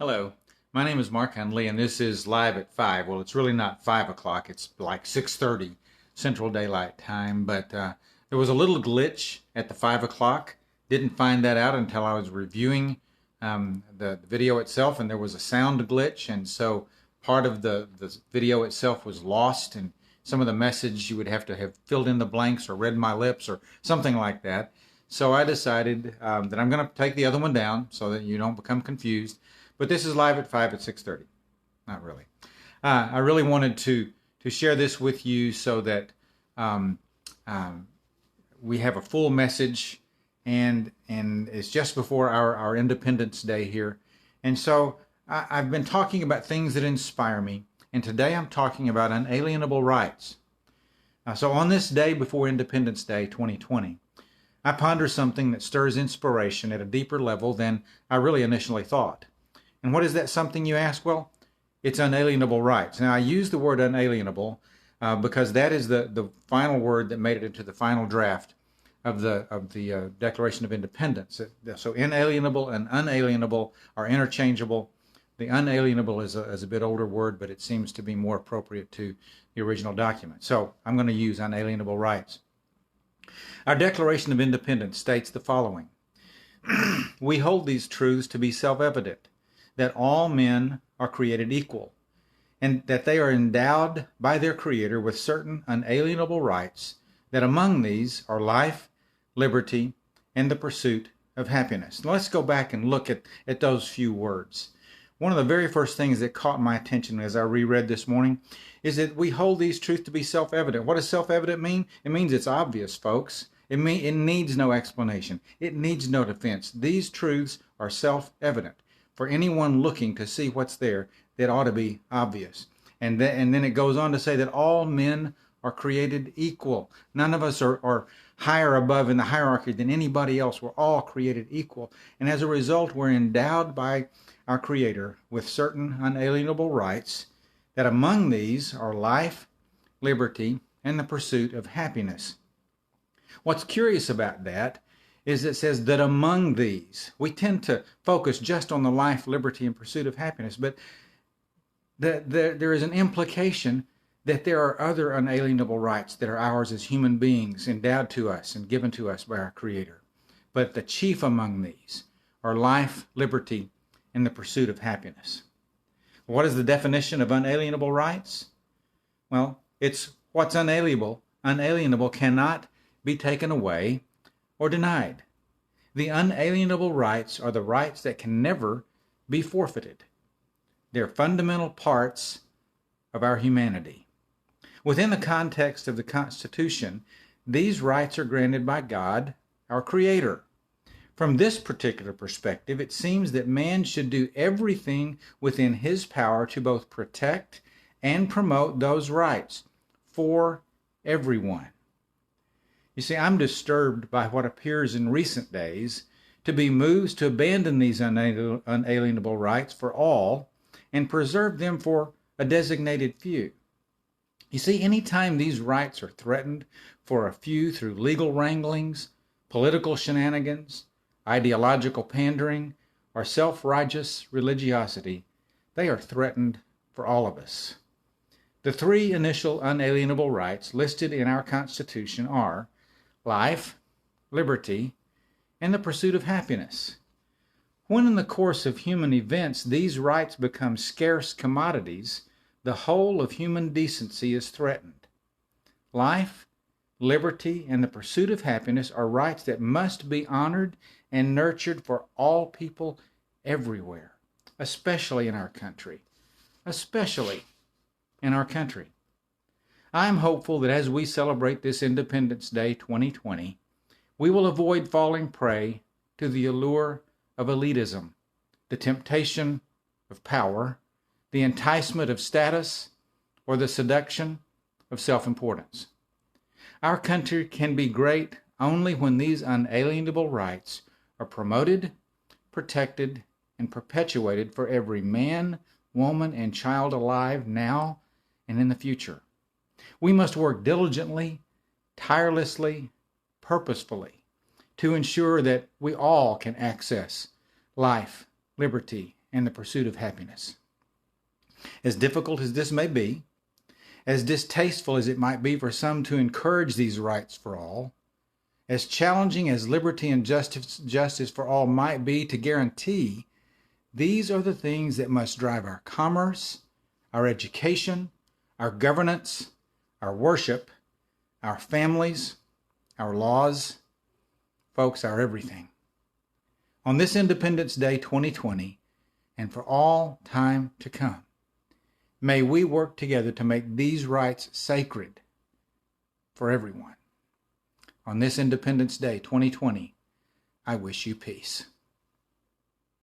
Hello, my name is Mark Hunley, and this is Live at 5. Well, it's really not 5 o'clock. It's like 6:30 Central Daylight Time, but there was a little glitch at the 5 o'clock. Didn't find that out until I was reviewing the video itself, and there was a sound glitch, and so part of the video itself was lost, and some of the message you would have to have filled in the blanks or read my lips or something like that. So I decided that I'm going to take the other one down so that you don't become confused. But this is live at 5 at 6:30. Not really. I really wanted to share this with you so that um, we have a full message, and it's just before our Independence Day here. And so I've been talking about things that inspire me, and today I'm talking about unalienable rights. So on this day before Independence Day 2020, I ponder something that stirs inspiration at a deeper level than I really initially thought. And what is that something, you ask? Well, it's unalienable rights. Now, I use the word unalienable because that is the final word that made it into the final draft of the Declaration of Independence. So inalienable and unalienable are interchangeable. The unalienable is a bit older word, but it seems to be more appropriate to the original document. So I'm going to use unalienable rights. Our Declaration of Independence states the following. We hold these truths to be self-evident, that all men are created equal, and that they are endowed by their Creator with certain unalienable rights, that among these are life, liberty, and the pursuit of happiness. Now let's go back and look at those few words. One of the very first things that caught my attention as I reread this morning is that we hold these truths to be self-evident. What does self-evident mean? It means it's obvious, folks. It needs no explanation. It needs no defense. These truths are self-evident. For anyone looking to see what's there, that ought to be obvious. And then it goes on to say that all men are created equal. None of us are higher above in the hierarchy than anybody else. We're all created equal. And as a result, we're endowed by our Creator with certain unalienable rights, that among these are life, liberty, and the pursuit of happiness. What's curious about that is it says that among these, we tend to focus just on the life, liberty, and pursuit of happiness, but there is an implication that there are other unalienable rights that are ours as human beings, endowed to us and given to us by our Creator. But the chief among these are life, liberty, and the pursuit of happiness. What is the definition of unalienable rights? Well, it's what's unalienable. Unalienable cannot be taken away or denied. The unalienable rights are the rights that can never be forfeited. They're fundamental parts of our humanity. Within the context of the Constitution, these rights are granted by God, our Creator. From this particular perspective, it seems that man should do everything within his power to both protect and promote those rights for everyone. You see, I'm disturbed by what appears in recent days to be moves to abandon these unalienable rights for all and preserve them for a designated few. You see, anytime these rights are threatened for a few through legal wranglings, political shenanigans, ideological pandering, or self-righteous religiosity, they are threatened for all of us. The three initial unalienable rights listed in our Constitution are life, liberty, and the pursuit of happiness. When in the course of human events these rights become scarce commodities, the whole of human decency is threatened. Life, liberty, and the pursuit of happiness are rights that must be honored and nurtured for all people everywhere, especially in our country. Especially in our country. I'm hopeful that as we celebrate this Independence Day 2020, we will avoid falling prey to the allure of elitism, the temptation of power, the enticement of status, or the seduction of self-importance. Our country can be great only when these unalienable rights are promoted, protected, and perpetuated for every man, woman, and child alive now and in the future. We must work diligently, tirelessly, purposefully to ensure that we all can access life, liberty, and the pursuit of happiness. As difficult as this may be, as distasteful as it might be for some to encourage these rights for all, as challenging as liberty and justice for all might be to guarantee, these are the things that must drive our commerce, our education, our governance, our worship, our families, our laws, folks, our everything. On this Independence Day 2020, and for all time to come, may we work together to make these rights sacred for everyone. On this Independence Day 2020, I wish you peace.